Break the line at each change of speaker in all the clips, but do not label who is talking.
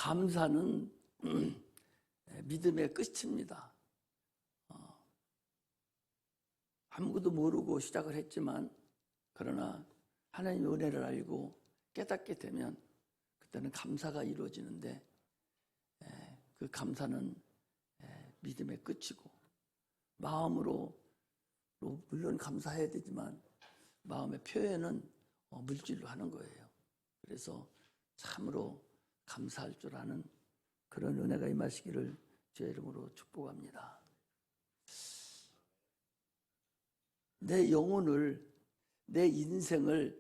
감사는 믿음의 끝입니다. 아무것도 모르고 시작을 했지만 그러나 하나님의 은혜를 알고 깨닫게 되면 그때는 감사가 이루어지는데 그 감사는 믿음의 끝이고 마음으로 물론 감사해야 되지만 마음의 표현은 물질로 하는 거예요. 그래서 참으로 감사할 줄 아는 그런 은혜가 임하시기를 주의 이름으로 축복합니다. 내 영혼을, 내 인생을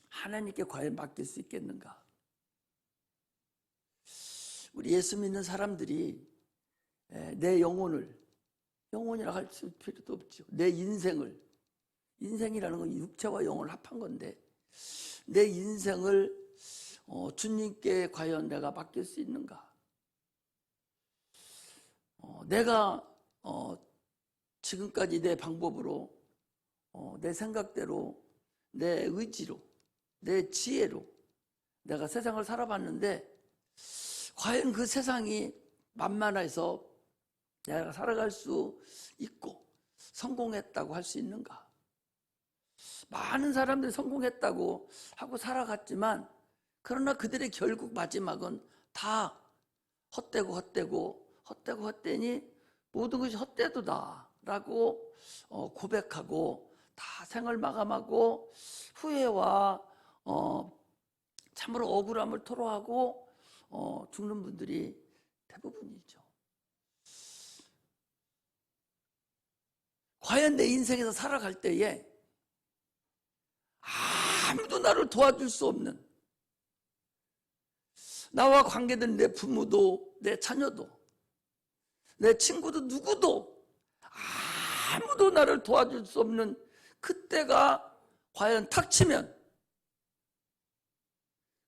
하나님께 과연 맡길 수 있겠는가? 우리 예수 믿는 사람들이 내 영혼이라 할 필요도 없죠. 내 인생을, 인생이라는 건 육체와 영혼을 합한 건데 내 인생을 주님께 과연 내가 맡길 수 있는가? 내가 지금까지 내 방법으로 내 생각대로 내 의지로 내 지혜로 내가 세상을 살아봤는데 과연 그 세상이 만만해서 내가 살아갈 수 있고 성공했다고 할 수 있는가? 많은 사람들이 성공했다고 하고 살아갔지만 그러나 그들의 결국 마지막은 다 헛되니 모든 것이 헛되도다 라고 고백하고 다 생을 마감하고 후회와 참으로 억울함을 토로하고 죽는 분들이 대부분이죠. 과연 내 인생에서 살아갈 때에 아무도 나를 도와줄 수 없는, 나와 관계된 내 부모도 내 자녀도 내 친구도 누구도 아무도 나를 도와줄 수 없는 그때가 과연 닥치면,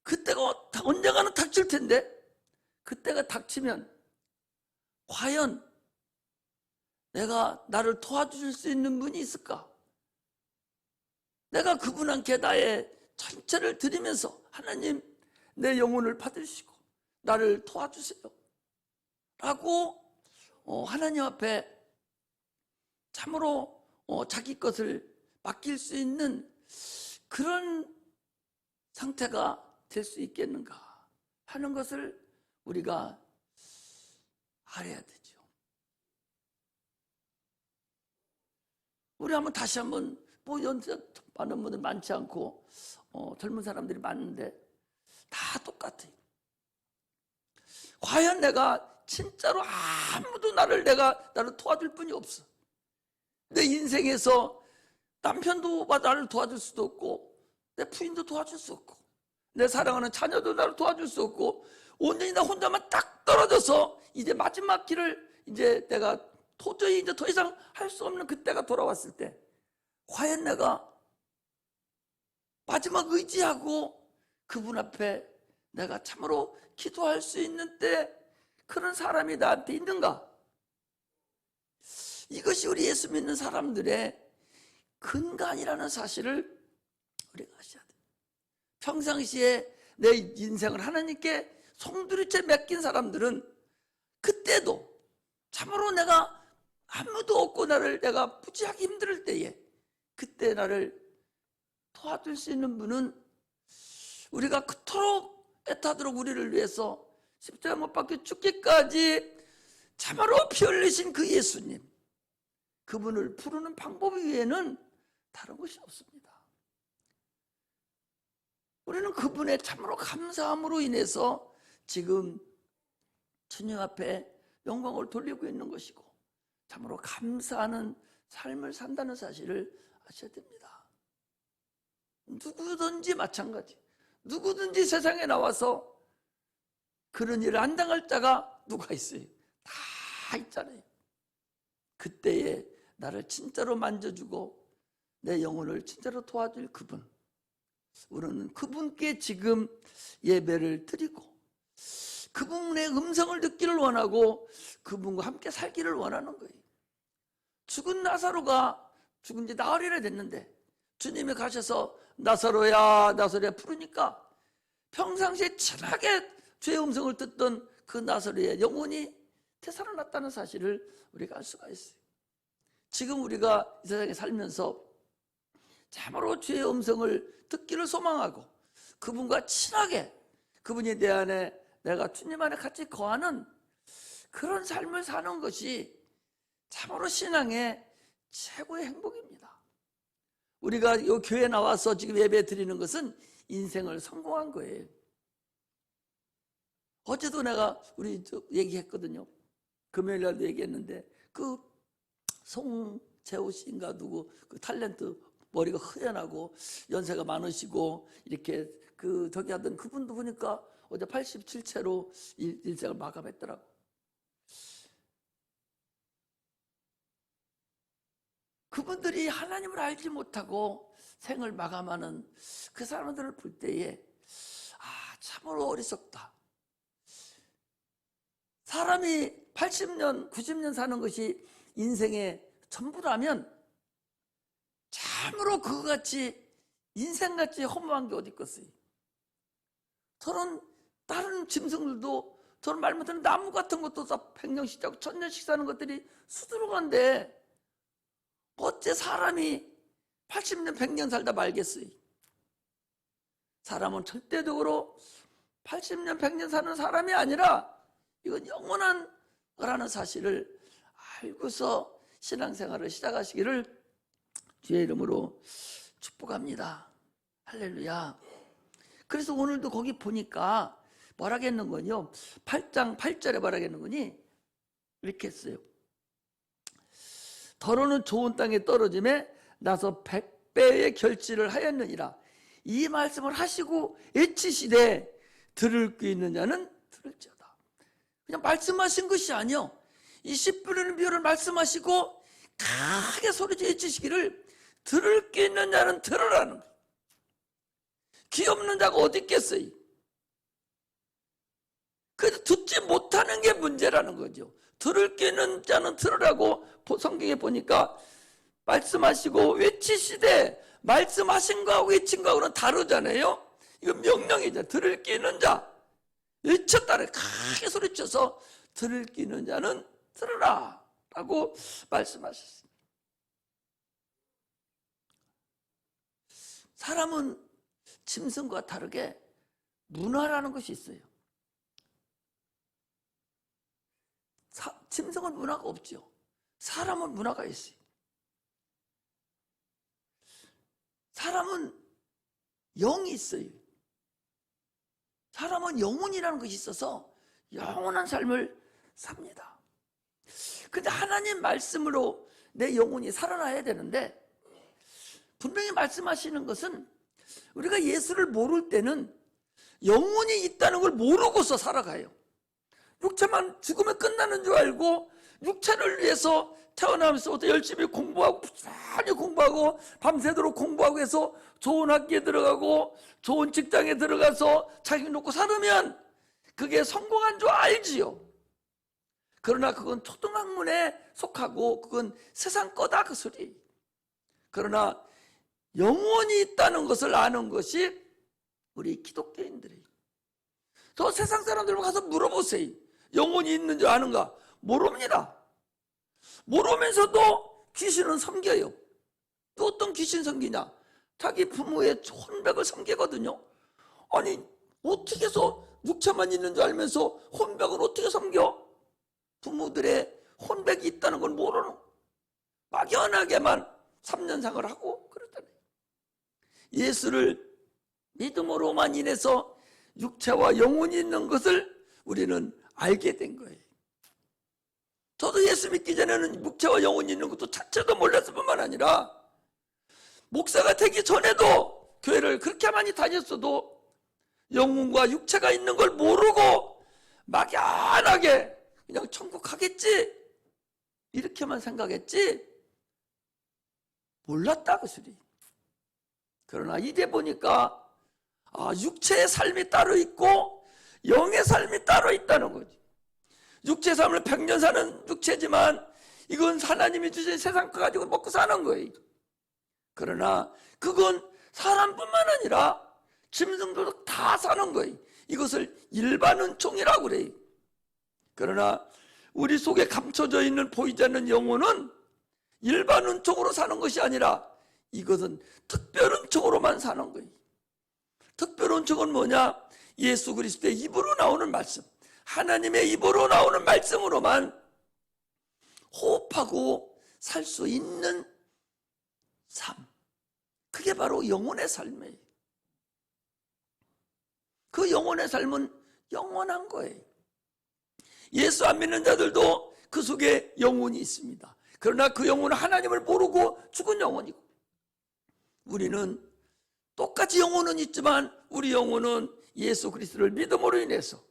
그때가 언젠가는 닥칠 텐데 그때가 닥치면 과연 나를 도와줄 수 있는 분이 있을까? 내가 그분한테 나의 전체를 드리면서 하나님 내 영혼을 받으시고 나를 도와주세요 라고 하나님 앞에 참으로 자기 것을 맡길 수 있는 그런 상태가 될 수 있겠는가 하는 것을 우리가 알아야 되죠. 우리 다시 한번 연세 많은 분들 많지 않고 젊은 사람들이 많은데 다 똑같아요. 과연 내가 진짜로 아무도 나를 도와줄 분이 없어. 내 인생에서 남편도 나를 도와줄 수도 없고 내 부인도 도와줄 수 없고 내 사랑하는 자녀도 나를 도와줄 수 없고 온전히 나 혼자만 딱 떨어져서 이제 마지막 길을 이제 내가 도저히 이제 더 이상 할 수 없는 그때가 돌아왔을 때 과연 내가 마지막 의지하고 그분 앞에 내가 참으로 기도할 수 있는 때 그런 사람이 나한테 있는가? 이것이 우리 예수 믿는 사람들의 근간이라는 사실을 우리가 아셔야 돼요. 평상시에 내 인생을 하나님께 송두리째 맡긴 사람들은 그때도 참으로 내가 아무도 없고 내가 무지하게 힘들 때에 그때 나를 도와줄 수 있는 분은 우리가 그토록 애타도록 우리를 위해서 십자가 못 박혀 죽기까지 참으로 피 흘리신 그 예수님, 그분을 부르는 방법 외에는 다른 것이 없습니다. 우리는 그분의 참으로 감사함으로 인해서 지금 주님 앞에 영광을 돌리고 있는 것이고 참으로 감사하는 삶을 산다는 사실을 아셔야 됩니다. 누구든지 마찬가지, 누구든지 세상에 나와서 그런 일을 안 당할 자가 누가 있어요? 다 있잖아요. 그때에 나를 진짜로 만져주고 내 영혼을 진짜로 도와줄 그분, 우리는 그분께 지금 예배를 드리고 그분의 음성을 듣기를 원하고 그분과 함께 살기를 원하는 거예요. 죽은 나사로가 죽은 지 나흘이나 됐는데 주님이 가셔서 나사로야 나사로야 부르니까 평상시에 친하게 주의 음성을 듣던 그 나사로의 영혼이 되살아났다는 사실을 우리가 알 수가 있어요. 지금 우리가 이 세상에 살면서 참으로 주의 음성을 듣기를 소망하고 그분과 친하게 그분이 내 안에 내가 주님 안에 같이 거하는 그런 삶을 사는 것이 참으로 신앙의 최고의 행복입니다. 우리가 이 교회에 나와서 지금 예배 드리는 것은 인생을 성공한 거예요. 어제도 내가 우리 얘기했거든요. 금요일 날도 얘기했는데 그 송재호 씨인가 누구 그 탤런트 머리가 흐연하고 연세가 많으시고 이렇게 그 저기 하던 그분도 보니까 어제 87채로 일생을 마감했더라고. 그분들이 하나님을 알지 못하고 생을 마감하는 그 사람들을 볼 때에 참으로 어리석다. 사람이 80년, 90년 사는 것이 인생의 전부라면 참으로 그거같이 인생같이 허무한 게 어디 있겠어요. 저런 다른 짐승들도 저런 말 못하는 나무 같은 것도 다 100년씩 자고 1000년씩 사는 것들이 수두룩한데 어째 사람이 80년, 100년 살다 말겠어요. 사람은 절대적으로 80년, 100년 사는 사람이 아니라 이건 영원한 거라는 사실을 알고서 신앙생활을 시작하시기를 주의 이름으로 축복합니다. 할렐루야. 그래서 오늘도 거기 보니까 뭐라겠는군요. 8장 8절에 뭐라겠는군요. 이렇게 했어요. 더러는 좋은 땅에 떨어짐에 나서 100배의 결실을 하였느니라. 이 말씀을 하시고 외치시되 들을 귀 있는 자는 들을지어다. 그냥 말씀하신 것이 아니요. 이 씨 뿌리는 비유를 말씀하시고 크게 소리쳐 외치시기를 들을 귀 있는 자는 들으라는 거예요. 귀 없는 자가 어디 있겠어요? 그래서 듣지 못하는 게 문제라는 거죠. 들을 귀 있는 자는 들으라고 성경에 보니까 말씀하시고 외치시되 말씀하신 거하고 외친 거하고는 다르잖아요. 이거 명령이죠. 들을 귀 있는 자 외쳤다를 크게 소리쳐서 들을 귀 있는 자는 들으라 라고 말씀하셨습니다. 사람은 짐승과 다르게 문화라는 것이 있어요. 짐승은 문화가 없죠. 사람은 문화가 있어요. 사람은 영이 있어요. 사람은 영혼이라는 것이 있어서 영원한 삶을 삽니다. 근데 하나님 말씀으로 내 영혼이 살아나야 되는데 분명히 말씀하시는 것은 우리가 예수를 모를 때는 영혼이 있다는 걸 모르고서 살아가요. 육체만 죽으면 끝나는 줄 알고 육체를 위해서 태어나면서부터 열심히 공부하고 부지런히 공부하고 밤새도록 공부하고 해서 좋은 학교에 들어가고 좋은 직장에 들어가서 자기 놓고 살으면 그게 성공한 줄 알지요. 그러나 그건 초등학문에 속하고 그건 세상 거다 그 소리. 그러나 영혼이 있다는 것을 아는 것이 우리 기독교인들이에요. 저 세상 사람들 가서 물어보세요. 영혼이 있는 줄 아는가? 모릅니다. 모르면서도 귀신은 섬겨요. 또 어떤 귀신 섬기냐? 자기 부모의 혼백을 섬기거든요. 아니 어떻게 해서 육체만 있는 줄 알면서 혼백을 어떻게 섬겨? 부모들의 혼백이 있다는 걸 모르는 막연하게만 3년상을 하고 그러잖아요. 예수를 믿음으로만 인해서 육체와 영혼이 있는 것을 우리는 알게 된 거예요. 저도 예수 믿기 전에는 육체와 영혼이 있는 것도 자체도 몰랐을 뿐만 아니라 목사가 되기 전에도 교회를 그렇게 많이 다녔어도 영혼과 육체가 있는 걸 모르고 막연하게 그냥 천국 가겠지 이렇게만 생각했지 몰랐다 그 소리. 그러나 이제 보니까 육체의 삶이 따로 있고 영의 삶이 따로 있다는 거지. 육체의 삶을 100년 사는 육체지만 이건 하나님이 주신 세상 거 가지고 먹고 사는 거예요. 그러나 그건 사람뿐만 아니라 짐승들도 다 사는 거예요. 이것을 일반 은총이라고 그래요. 그러나 우리 속에 감춰져 있는 보이지 않는 영혼은 일반 은총으로 사는 것이 아니라 이것은 특별 은총으로만 사는 거예요. 특별 은총은 뭐냐? 예수 그리스도의 입으로 나오는 말씀, 하나님의 입으로 나오는 말씀으로만 호흡하고 살 수 있는 삶, 그게 바로 영혼의 삶이에요. 그 영혼의 삶은 영원한 거예요. 예수 안 믿는 자들도 그 속에 영혼이 있습니다. 그러나 그 영혼은 하나님을 모르고 죽은 영혼이고, 우리는 똑같이 영혼은 있지만 우리 영혼은 예수 그리스도를 믿음으로 인해서,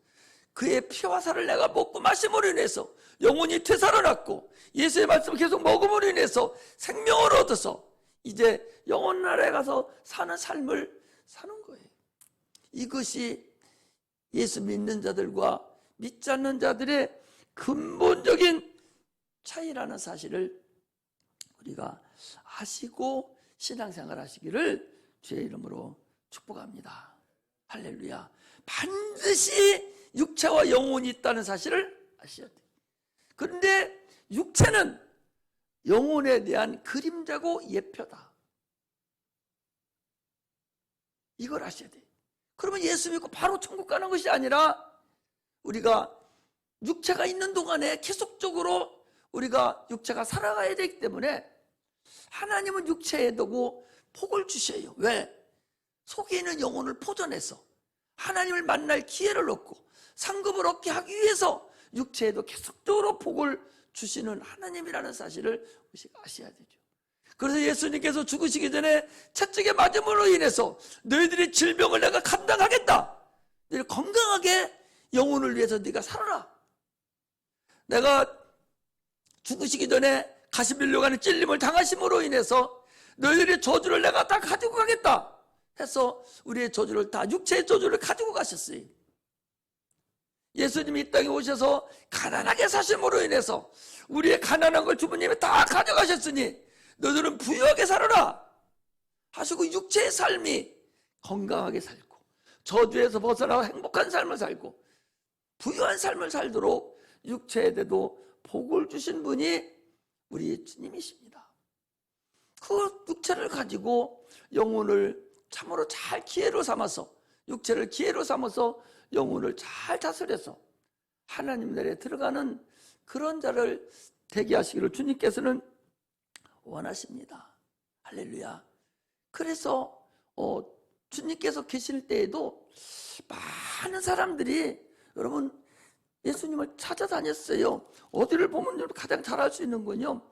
그의 피와 살을 내가 먹고 마심으로 인해서 영혼이 되살아났고, 예수의 말씀을 계속 먹음으로 인해서 생명을 얻어서 이제 영원 나라에 가서 사는 삶을 사는 거예요. 이것이 예수 믿는 자들과 믿지 않는 자들의 근본적인 차이라는 사실을 우리가 아시고 신앙생활 하시기를 주의 이름으로 축복합니다. 할렐루야. 반드시 육체와 영혼이 있다는 사실을 아셔야 돼요. 그런데 육체는 영혼에 대한 그림자고 예표다. 이걸 아셔야 돼요. 그러면 예수 믿고 바로 천국 가는 것이 아니라 우리가 육체가 있는 동안에 계속적으로 우리가 육체가 살아가야 되기 때문에 하나님은 육체에 두고 복을 주셔요. 왜? 속에 있는 영혼을 포전해서 하나님을 만날 기회를 얻고 상급을 얻게 하기 위해서 육체에도 계속적으로 복을 주시는 하나님이라는 사실을 우리가 아셔야 되죠. 그래서 예수님께서 죽으시기 전에 채찍에 맞음으로 인해서 너희들의 질병을 내가 감당하겠다. 너희 건강하게 영혼을 위해서 네가 살아라. 내가 죽으시기 전에 가시빌로 가는 찔림을 당하심으로 인해서 너희들의 저주를 내가 다 가지고 가겠다 해서 우리의 저주를 다, 육체의 저주를 가지고 가셨어요. 예수님이 이 땅에 오셔서 가난하게 사심으로 인해서 우리의 가난한 걸 주부님이 다 가져가셨으니 너희들은 부유하게 살아라 하시고 육체의 삶이 건강하게 살고 저주에서 벗어나고 행복한 삶을 살고 부유한 삶을 살도록 육체에도 복을 주신 분이 우리 주님이십니다. 그 육체를 가지고 영혼을 참으로 잘 기회로 삼아서, 육체를 기회로 삼아서 영혼을 잘 다스려서 하나님 나라에 들어가는 그런 자를 되게 하시기를 주님께서는 원하십니다. 할렐루야. 그래서 주님께서 계실 때에도 많은 사람들이 여러분 예수님을 찾아다녔어요. 어디를 보면 가장 잘 알 수 있는 건요,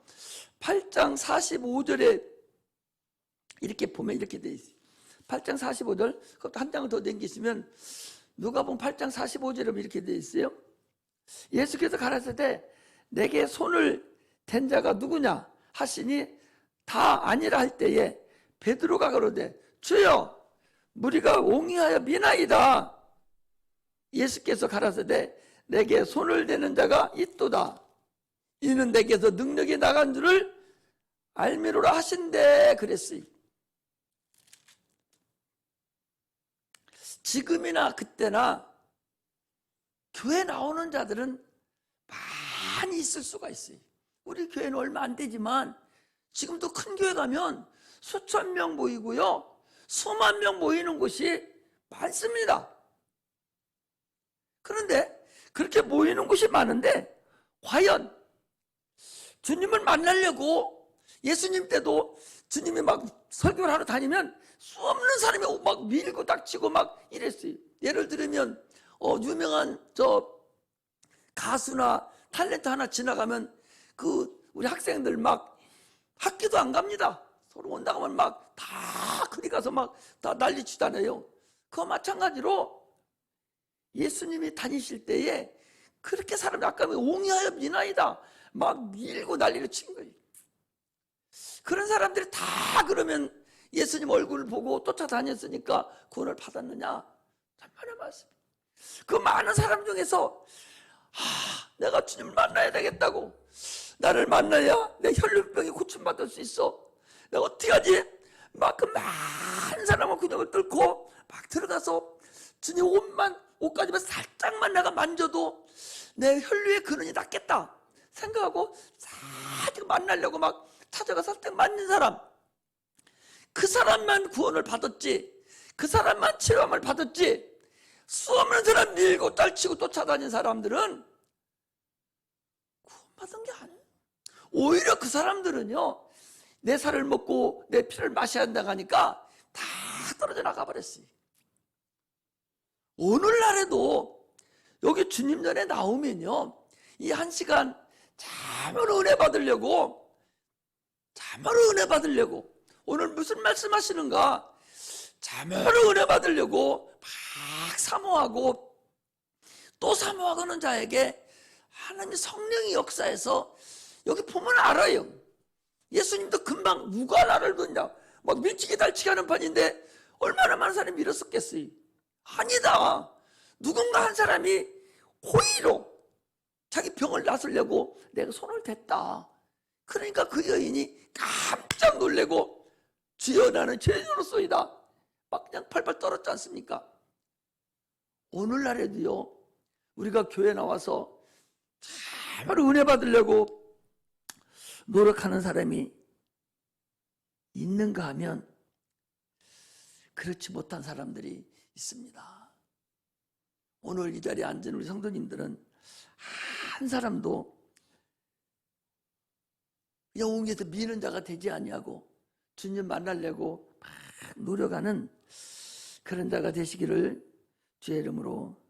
8장 45절에 이렇게 보면 이렇게 돼 있어요. 8장 45절, 그것도 한 장을 더 남기시면 누가복음 8장 45절에 이렇게 돼 있어요. 예수께서 가라사대 내게 손을 댄 자가 누구냐 하시니 다 아니라 할 때에 베드로가 가로되 주여 무리가 옹이하여 미나이다. 예수께서 가라사대 내게 손을 대는 자가 있도다. 이는 내게서 능력이 나간 줄을 알미로라 하신대 그랬어요. 지금이나 그때나 교회 나오는 자들은 많이 있을 수가 있어요. 우리 교회는 얼마 안 되지만 지금도 큰 교회 가면 수천 명 모이고요, 수만 명 모이는 곳이 많습니다. 그런데 그렇게 모이는 곳이 많은데 과연 주님을 만나려고, 예수님 때도 주님이 막 설교를 하러 다니면 수 없는 사람이 막 밀고 닥치고 막 이랬어요. 예를 들면 유명한 저 가수나 탤런트 하나 지나가면 그 우리 학생들 막 학교도 안 갑니다. 서로 온다고 하면 막 다 그리 가서 막 다 난리치잖아요. 그와 마찬가지로 예수님이 다니실 때에 그렇게 사람이 아까 옹이하여 미나이다 막 밀고 난리를 친 거예요. 그런 사람들이 다 그러면 예수님 얼굴을 보고 쫓아다녔으니까 구원을 받았느냐? 참말의 말씀. 그 많은 사람 중에서 내가 주님을 만나야 되겠다고, 나를 만나야 내 혈류병이 고침받을 수 있어, 내가 어떻게 하지? 막 그 많은 사람을 그녀을 뚫고 막 들어가서 주님 옷만 옷가지만 살짝만 내가 만져도 내 혈류의 근원이 낫겠다 생각하고 살짝 만나려고 막 찾아가서 살짝 만진 사람, 그 사람만 구원을 받았지, 그 사람만 치료함을 받았지, 수없는 사람 밀고 딸치고 쫓아다닌 사람들은 구원받은 게 아니에요. 오히려 그 사람들은요, 내 살을 먹고 내 피를 마셔야 한다고 하니까 다 떨어져 나가버렸어요. 오늘날에도 여기 주님 전에 나오면요, 이 1시간 참으로 은혜 받으려고, 오늘 무슨 말씀 하시는가 참으로 은혜 받으려고 막 사모하고 또 사모하는 자에게 하나님 성령이 역사해서, 여기 보면 알아요. 예수님도 금방 누가 나를 믿냐 막 밀치기 달치기 하는 판인데 얼마나 많은 사람이 밀었었겠어요. 아니다. 누군가 한 사람이 호의로 자기 병을 낫으려고 내가 손을 댔다. 그러니까 그 여인이 깜짝 놀래고 주여 나는 죄인으로소이다 막 그냥 팔팔 떨었지 않습니까? 오늘날에도요, 우리가 교회 나와서 참으로 은혜 받으려고 노력하는 사람이 있는가 하면 그렇지 못한 사람들이 있습니다. 오늘 이 자리에 앉은 우리 성도님들은 한 사람도 영웅에서 미는 자가 되지 아니하고 주님 만나려고 막 노력하는 그런 자가 되시기를 주의 이름으로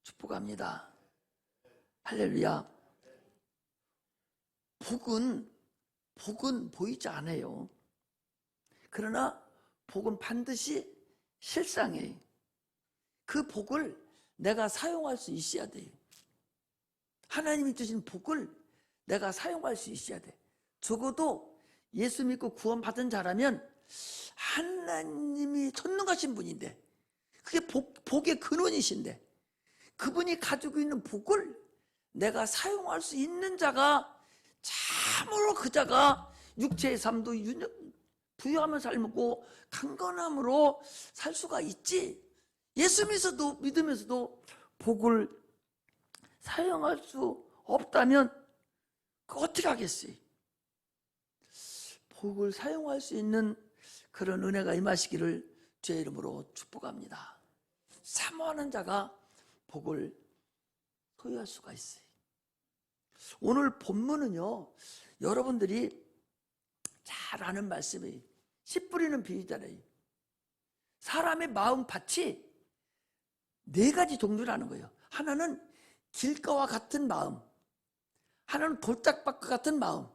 축복합니다. 할렐루야. 복은 보이지 않아요. 그러나 복은 반드시 실상이에요. 그 복을 내가 사용할 수 있어야 돼요. 하나님이 주신 복을 내가 사용할 수 있어야 돼. 적어도 예수 믿고 구원받은 자라면 하나님이 전능하신 분인데, 그게 복의 근원이신데, 그분이 가지고 있는 복을 내가 사용할 수 있는 자가 참으로 그 자가 육체의 삶도 부유하며 살고 강건함으로 살 수가 있지. 예수 믿으면서도 복을 사용할 수 없다면 어떻게 하겠어요? 복을 사용할 수 있는 그런 은혜가 임하시기를 주의 이름으로 축복합니다. 사모하는 자가 복을 소유할 수가 있어요. 오늘 본문은요, 여러분들이 잘 아는 말씀이에요. 씨 뿌리는 비유잖아요. 사람의 마음밭이 4가지 종류라는 거예요. 하나는 길가와 같은 마음, 하나는 돌짝밭과 같은 마음,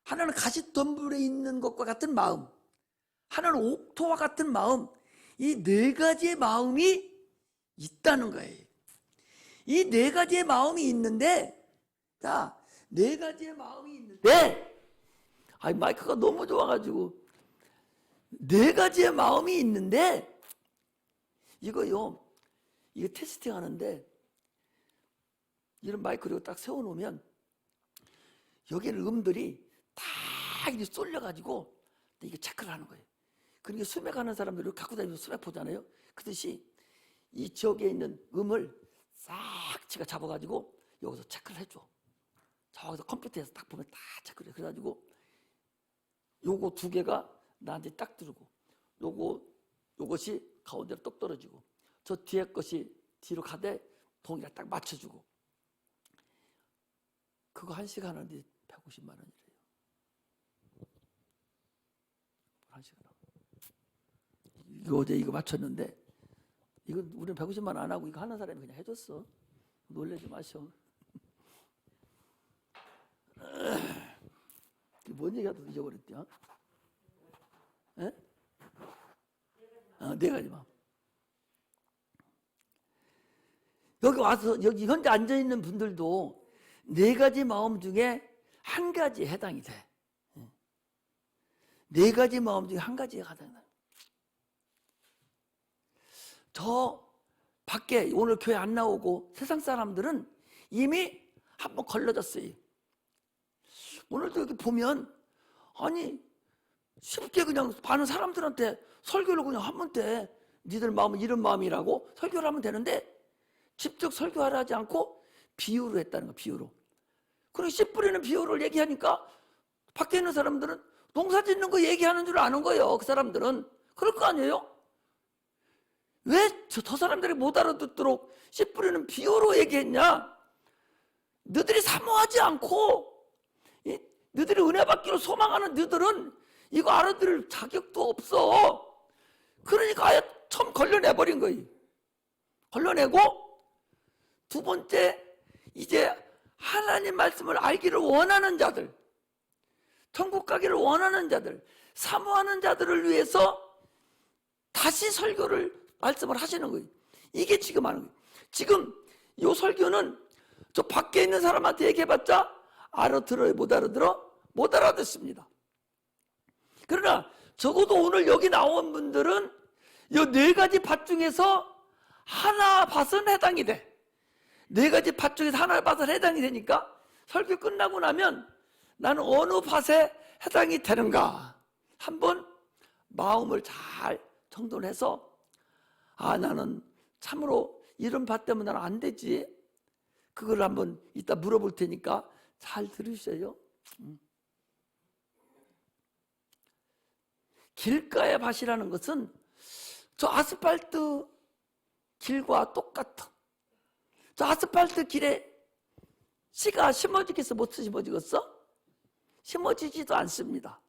하나는 가시덤불에 있는 것과 같은 마음, 하나는 옥토와 같은 마음. 이 4가지의 마음이 있다는 거예요. 이 4가지의 마음이 있는데, 자, 4가지의 마음이 있는데, 마이크가 너무 좋아가지고 4가지의 마음이 있는데, 이거 테스팅 하는데, 이런 마이크를 딱 세워놓으면 여기는 음들이 다 이렇게 쏠려가지고 이게 체크를 하는 거예요. 그러니까 수맥하는 사람들 이렇게 갖고 다니면서 수맥 보잖아요. 그듯이 이 지역에 있는 음을 싹 지가 잡아가지고 여기서 체크를 해줘. 저기서 컴퓨터에서 딱 보면 다 체크를 해. 그래가지고 요거 2개가 나한테 딱 들고, 요것이 가운데로 똑 떨어지고, 저 뒤에 것이 뒤로 가되 동이랑 딱 맞춰주고. 그거 1시간 하는데 150만 원이래요. 1시간 하고. 이거 어제 이거 맞췄는데, 이거 우리는 150만 원 안 하고 이거 하는 사람이 그냥 해줬어. 놀라지 마셔. 뭔 얘기하다 잊어버렸죠? 예? 4가지 마음. 여기 와서, 여기 현재 앉아있는 분들도 4가지 마음 중에 1가지에 해당이 돼. 4가지 마음 중에 1가지에 해당이 돼. 저 밖에 오늘 교회 안 나오고 세상 사람들은 이미 한번 걸러졌어요. 오늘도 여기 보면, 아니, 쉽게 그냥 많은 사람들한테 설교를 그냥 하면 돼. 니들 마음은 이런 마음이라고 설교를 하면 되는데 직접 설교하라 하지 않고 비유로 했다는 거, 비유로. 그리고 씨 뿌리는 비유를 얘기하니까 밖에 있는 사람들은 농사 짓는 거 얘기하는 줄 아는 거예요. 그 사람들은. 그럴 거 아니에요? 왜 저 사람들이 못 알아듣도록 씨 뿌리는 비유로 얘기했냐? 너들이 사모하지 않고 너들이 은혜 받기로 소망하는 너들은 이거 알아들을 자격도 없어. 그러니까 아예 처음 걸려내버린 거예요. 걸려내고 두 번째, 이제 하나님 말씀을 알기를 원하는 자들, 천국 가기를 원하는 자들, 사모하는 자들을 위해서 다시 설교를 말씀을 하시는 거예요. 이게 지금 하는 거예요. 지금 이 설교는 저 밖에 있는 사람한테 얘기해봤자 알아들어요? 못 알아들어? 못 알아듣습니다. 그러나 적어도 오늘 여기 나온 분들은 이 네 가지 밭 중에서 하나 밭은 해당이 돼. 네 가지 밭 중에서 하나 밭은 해당이 되니까 설교 끝나고 나면 나는 어느 밭에 해당이 되는가 한번 마음을 잘 정돈해서, 아, 나는 참으로 이런 밭 때문에 나는 안 되지, 그걸 한번 이따 물어볼 테니까 잘 들으셔요. 길가의 밭이라는 것은 저 아스팔트 길과 똑같아. 저 아스팔트 길에 씨가 심어지겠어? 못 심어지겠어? 심어지지도 않습니다.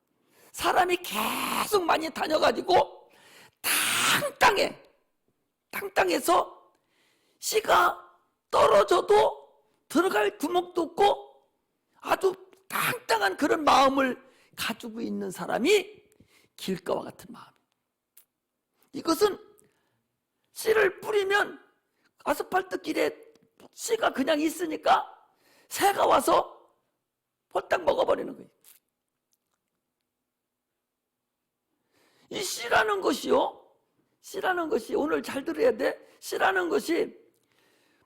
사람이 계속 많이 다녀가지고 땅땅해서 씨가 떨어져도 들어갈 구멍도 없고 아주 땅땅한 그런 마음을 가지고 있는 사람이 길가와 같은 마음이에요. 이것은 씨를 뿌리면 아스팔트 길에 씨가 그냥 있으니까 새가 와서 홀딱 먹어버리는 거예요. 이 씨라는 것이요, 씨라는 것이 오늘 잘 들어야 돼. 씨라는 것이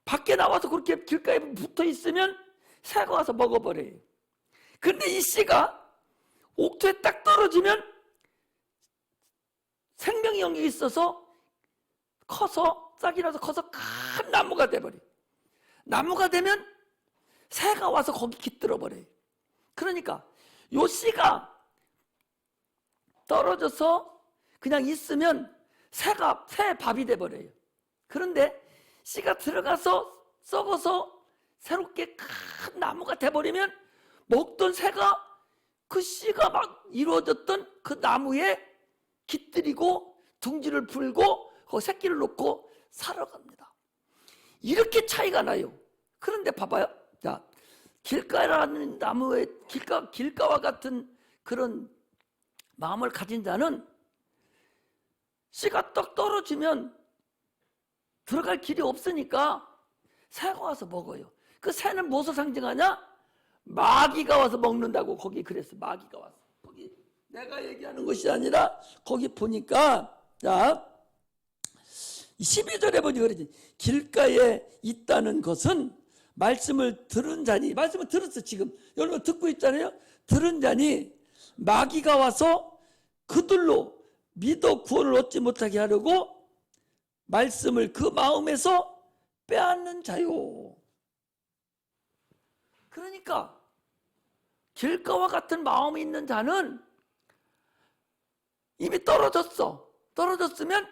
밖에 나와서 그렇게 길가에 붙어 있으면 새가 와서 먹어버려요. 근데 이 씨가 옥토에 딱 떨어지면 생명이 여기 있어서 커서 싹이 나서 커서 큰 나무가 돼버려요. 나무가 되면 새가 와서 거기 깃들어 버려요. 그러니까 요 씨가 떨어져서 그냥 있으면 새 밥이 돼버려요. 그런데 씨가 들어가서 썩어서 새롭게 큰 나무가 돼버리면 먹던 새가 그 씨가 막 이루어졌던 그 나무에 깃들이고 둥지를 풀고 그 새끼를 놓고 살아갑니다. 이렇게 차이가 나요. 그런데 봐봐요. 자, 길가라는 나무의 길가와 같은 그런 마음을 가진 자는 씨가 떡 떨어지면 들어갈 길이 없으니까 새가 와서 먹어요. 그 새는 무엇을 상징하냐? 마귀가 와서 먹는다고 거기 그랬어. 마귀가 와서. 거기 내가 얘기하는 것이 아니라 거기 보니까, 자, 12절에 보니 그러지. 길가에 있다는 것은 말씀을 들은 자니, 말씀을 들었어. 지금 여러분 듣고 있잖아요. 들은 자니 마귀가 와서 그들로 믿어 구원을 얻지 못하게 하려고 말씀을 그 마음에서 빼앗는 자요. 그러니까 길가와 같은 마음이 있는 자는 이미 떨어졌으면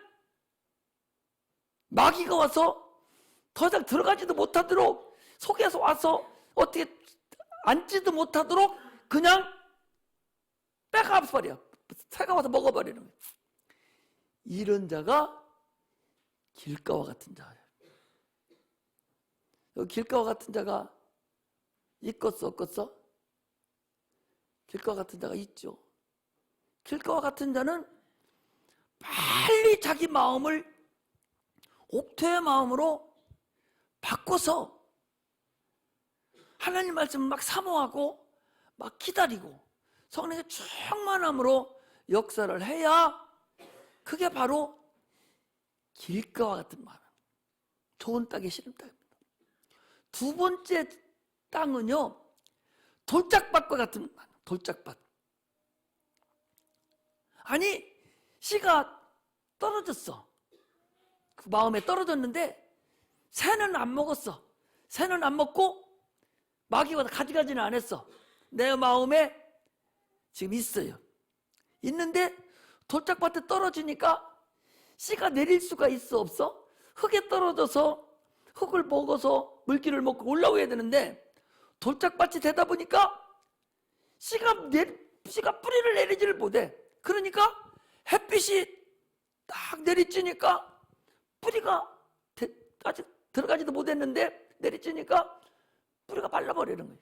마귀가 와서 더 이상 들어가지도 못하도록, 속에서 와서 어떻게 앉지도 못하도록 그냥 빼가버려. 새가 와서 먹어버리는 거예요. 이런 자가 길가와 같은 자예요. 여기 길가와 같은 자가 있겠어, 없겠어? 길가와 같은 자가 있죠. 길가와 같은 자는 빨리 자기 마음을 옥토의 마음으로 바꿔서 하나님 말씀을 막 사모하고 막 기다리고 성령의 충만함으로 역사를 해야 그게 바로 길가와 같은 마음, 좋은 땅의 씨름 땅입니다. 두 번째 땅은요, 돌짝밭과 같은 마음, 돌짝밭. 아니, 씨가 떨어졌어. 그 마음에 떨어졌는데 새는 안 먹었어. 새는 안 먹고 마귀가 가져가지는 않았어. 내 마음에 지금 있어요. 있는데 돌짝밭에 떨어지니까 씨가 내릴 수가 있어 없어? 흙에 떨어져서 흙을 먹어서 물기를 먹고 올라오야 되는데 돌짝밭이 되다 보니까 씨가 뿌리를 내리지를 못해. 그러니까 햇빛이 딱 내리쬐니까 뿌리가 아직 들어가지도 못했는데 내리쬐니까 뿌리가 말라버리는 거예요.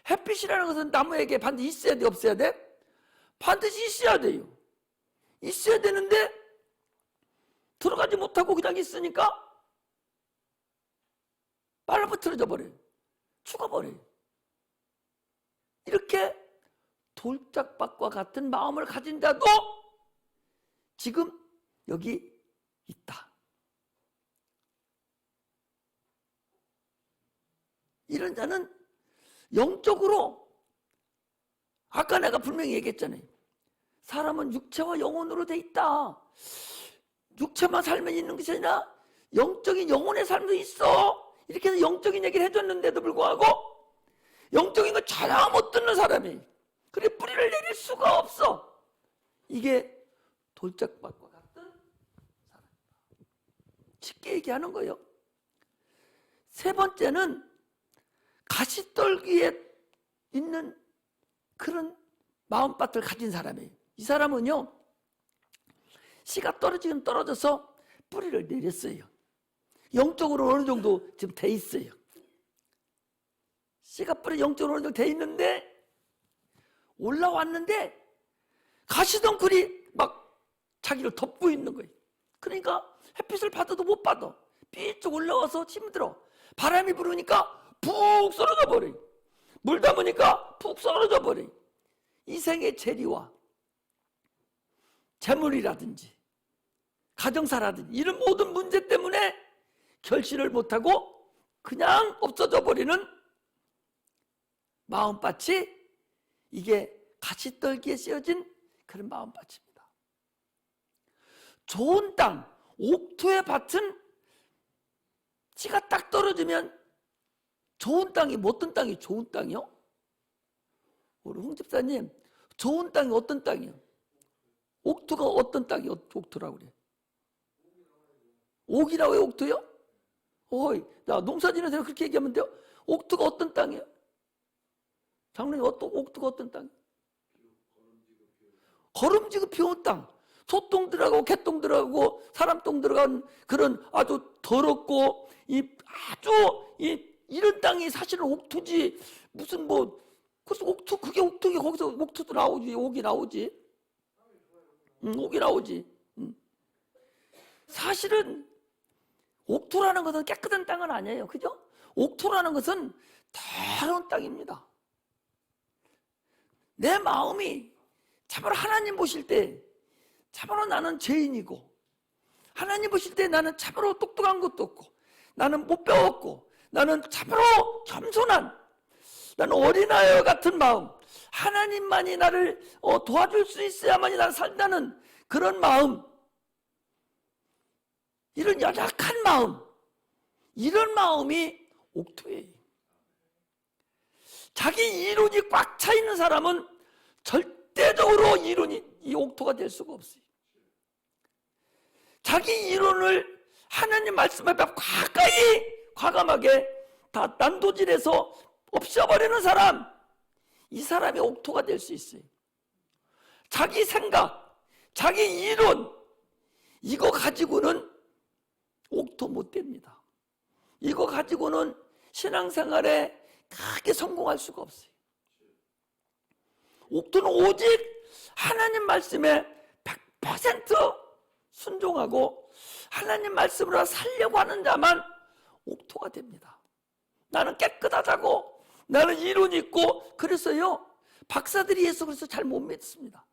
햇빛이라는 것은 나무에게 반드시 있어야 돼, 없어야 돼? 반드시 있어야 돼요. 있어야 되는데 들어가지 못하고 그냥 있으니까 말라붙어져 버려요. 죽어버려요. 이렇게 돌짝밭과 같은 마음을 가진 자도 지금 여기 있다. 이런 자는 영적으로 아까 내가 분명히 얘기했잖아요. 사람은 육체와 영혼으로 돼 있다. 육체만 살면 있는 것이 아니라 영적인 영혼의 삶도 있어. 이렇게 해서 영적인 얘기를 해줬는데도 불구하고 영적인 거 전혀 못 듣는 사람이 그래 뿌리를 내릴 수가 없어. 이게 돌짝밭과 같은 사람이다. 쉽게 얘기하는 거예요. 세 번째는 가시떨기에 있는 그런 마음밭을 가진 사람이에요. 이 사람은요, 씨가 떨어지긴 떨어져서 뿌리를 내렸어요. 영적으로 어느 정도 지금 돼 있어요. 씨가 뿌리 영적으로 어느 정도 돼 있는데 올라왔는데 가시덩굴이 막 자기를 덮고 있는 거예요. 그러니까 햇빛을 받아도 못 받아. 삐쭉 올라와서 힘들어. 바람이 불으니까 푹 썰어져 버려요. 물 담으니까 푹 썰어져 버려요. 이 생의 재리와 재물이라든지 가정사라든지 이런 모든 문제 때문에 결실을 못하고 그냥 없어져 버리는 마음밭이 이게 가시떨기에 씌어진 그런 마음밭입니다. 좋은 땅, 옥토의 밭은 씨가 딱 떨어지면 좋은 땅이 뭐 어떤 땅이 좋은 땅이요? 우리 홍 집사님, 좋은 땅이 어떤 땅이요? 옥토가 어떤 땅이 옥토라고 그래? 옥이라고 해, 옥토요? 어이, 나 농사 지는 사람 그렇게 얘기하면 돼요? 옥토가 어떤 땅이에요? 장로님, 옥토가 어떤 땅이에요? 거름지고 피운 땅. 소똥 들어가고 개똥 들어가고 사람똥 들어간 그런 아주 더럽고 이런 땅이 사실은 옥토지. 무슨 그래서 옥토, 그게 옥토기 거기서 옥토도 나오지. 옥이 나오지. 옥이 나오지. 사실은 옥토라는 것은 깨끗한 땅은 아니에요. 그죠? 옥토라는 것은 더러운 땅입니다. 내 마음이 참으로 하나님 보실 때 참으로 나는 죄인이고 하나님 보실 때 나는 참으로 똑똑한 것도 없고 나는 못 배웠고 나는 참으로 겸손한 나는 어린아이 같은 마음 하나님만이 나를 도와줄 수 있어야만이 나를 산다는 그런 마음 이런 연약한 마음 이런 마음이 옥토예요. 자기 이론이 꽉 차 있는 사람은 절대적으로 이 옥토가 될 수가 없어요. 자기 이론을 하나님 말씀 앞에 가까이 과감하게 다 난도질해서 없애버리는 사람 이 사람이 옥토가 될 수 있어요. 자기 생각, 자기 이론 이거 가지고는 옥토 못 됩니다. 이거 가지고는 신앙생활에 크게 성공할 수가 없어요. 옥토는 오직 하나님 말씀에 100% 순종하고 하나님 말씀으로 살려고 하는 자만 옥토가 됩니다. 나는 깨끗하다고 나는 이론이 있고 그래서요 박사들이 예수 그리스도 잘 못 믿습니다.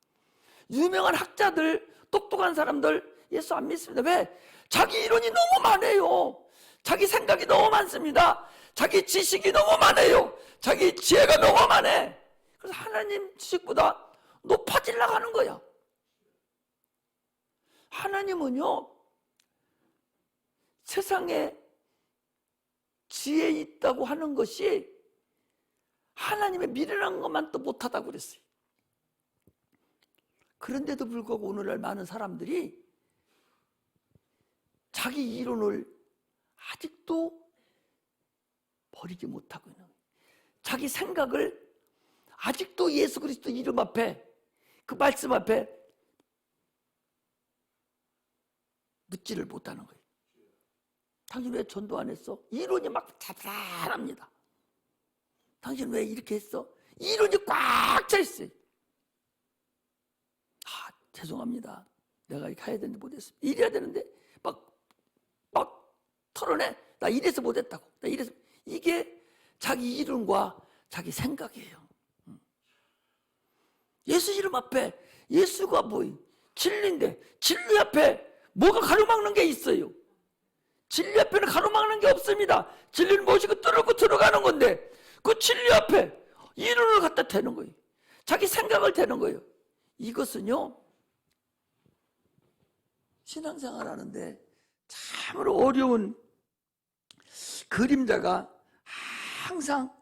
유명한 학자들 똑똑한 사람들 예수 안 믿습니다. 왜? 자기 이론이 너무 많아요. 자기 생각이 너무 많습니다. 자기 지식이 너무 많아요. 자기 지혜가 너무 많아. 그래서 하나님 지식보다 높아지려고 하는 거야. 하나님은요 세상에 지혜 있다고 하는 것이 하나님의 미련한 것만 또 못하다고 그랬어요. 그런데도 불구하고 오늘날 많은 사람들이 자기 이론을 아직도 버리지 못하고 있는 거예요. 자기 생각을 아직도 예수 그리스도 이름 앞에, 그 말씀 앞에 묻지를 못하는 거예요. 당신 왜 전도 안 했어? 이론이 막 자잘합니다. 당신 왜 이렇게 했어? 이론이 꽉 차 있어요. 죄송합니다. 내가 이렇게 해야 되는데 못했어. 이래야 되는데 막 털어내. 나 이래서 못했다고. 나 이래서. 이게 자기 이론과 자기 생각이에요. 예수 이름 앞에, 예수가 뭐예요? 진리인데 진리 앞에 뭐가 가로막는 게 있어요? 진리 앞에는 가로막는 게 없습니다. 진리는 무엇이고 뚫고 들어가는 건데 그 진리 앞에 이론을 갖다 대는 거예요. 자기 생각을 대는 거예요. 이것은요, 신앙생활 하는데 참으로 어려운 그림자가 항상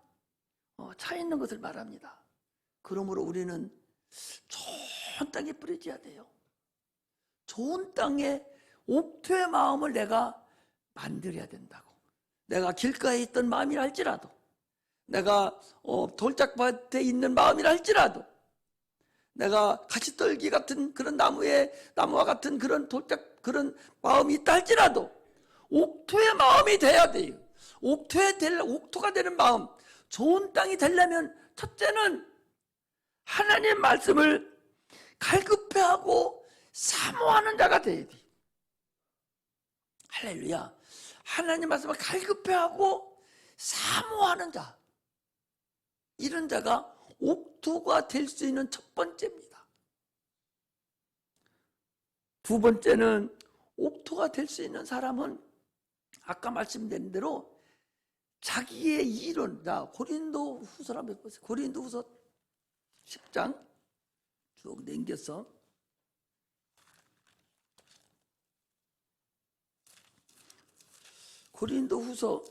차 있는 것을 말합니다. 그러므로 우리는 좋은 땅에 뿌려져야 돼요. 좋은 땅에 옥토의 마음을 내가 만들어야 된다고. 내가 길가에 있던 마음이라 할지라도, 내가 돌짝밭에 있는 마음이라 할지라도, 내가 가시떨기 같은 그런 나무와 같은 그런 그런 마음이 있다 할지라도 옥토의 마음이 돼야 돼요. 옥토가 되는 마음, 좋은 땅이 되려면 첫째는 하나님의 말씀을 갈급해하고 사모하는 자가 돼야 돼요. 할렐루야. 하나님 말씀을 갈급해하고 사모하는 자, 이런 자가 옥토가 될 수 있는 첫 번째입니다. 두 번째는 옥토가 될 수 있는 사람은 아까 말씀드린 대로 자기의 이론, 고린도 후서를 한번 보세요. 고린도 후서 10장 쭉 넘겨서 고린도 후서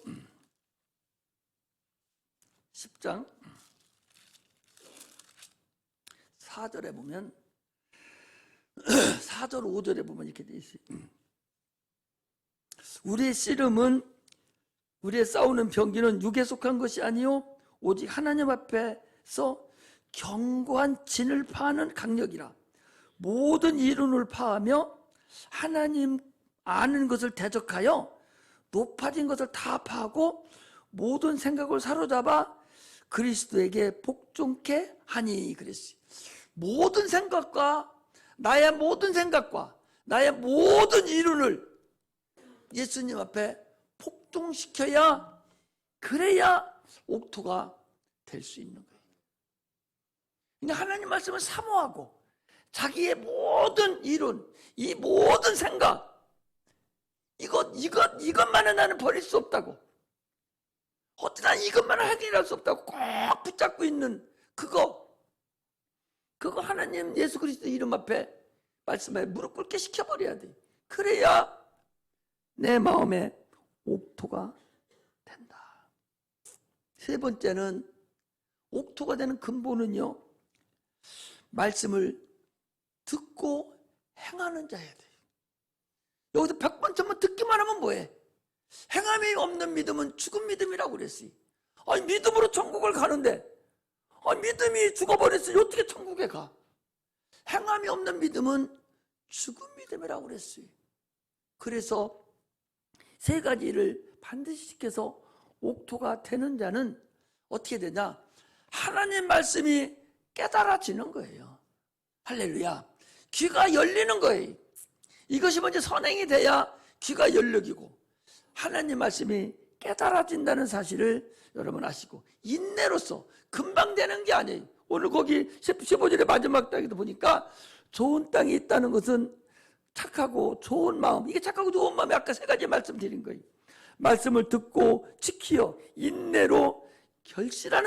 10장 4절에 보면 4절 5절에 보면 이렇게 되어 있어요. 우리의 씨름은, 우리의 싸우는 병기는 육에 속한 것이 아니요 오직 하나님 앞에서 견고한 진을 파는 강력이라. 모든 이론을 파하며 하나님 아는 것을 대적하여 높아진 것을 다 파하고 모든 생각을 사로잡아 그리스도에게 복종케 하니 그랬어요. 모든 생각과 나의 모든 생각과 나의 모든 이론을 예수님 앞에 폭동시켜야, 그래야 옥토가 될 수 있는 거예요. 그러니까 하나님 말씀을 사모하고 자기의 모든 이론, 이 모든 생각, 이것만은 나는 버릴 수 없다고, 어쩌나 이것만은 해결할 수 없다고 꼭 붙잡고 있는 그거 하나님 예수 그리스도 이름 앞에 말씀에 무릎 꿇게 시켜버려야 돼. 그래야 내 마음에 옥토가 된다. 세 번째는, 옥토가 되는 근본은요, 말씀을 듣고 행하는 자야 돼요. 여기서 100번 천번 듣기만 하면 뭐해? 행함이 없는 믿음은 죽은 믿음이라고 그랬어요. 아니, 믿음으로 천국을 가는데, 믿음이 죽어버렸어요. 어떻게 천국에 가? 행함이 없는 믿음은 죽은 믿음이라고 그랬어요. 그래서 세 가지를 반드시 지켜서 옥토가 되는 자는 어떻게 되냐? 하나님 말씀이 깨달아지는 거예요. 할렐루야. 귀가 열리는 거예요. 이것이 먼저 선행이 돼야 귀가 열리고 하나님 말씀이 깨달아진다는 사실을 여러분 아시고, 인내로서 금방 되는 게 아니에요. 오늘 거기 15절의 마지막 땅에도 보니까 좋은 땅이 있다는 것은 착하고 좋은 마음, 이게 착하고 좋은 마음이 아까 세 가지 말씀드린 거예요. 말씀을 듣고 지키어 인내로 결실하는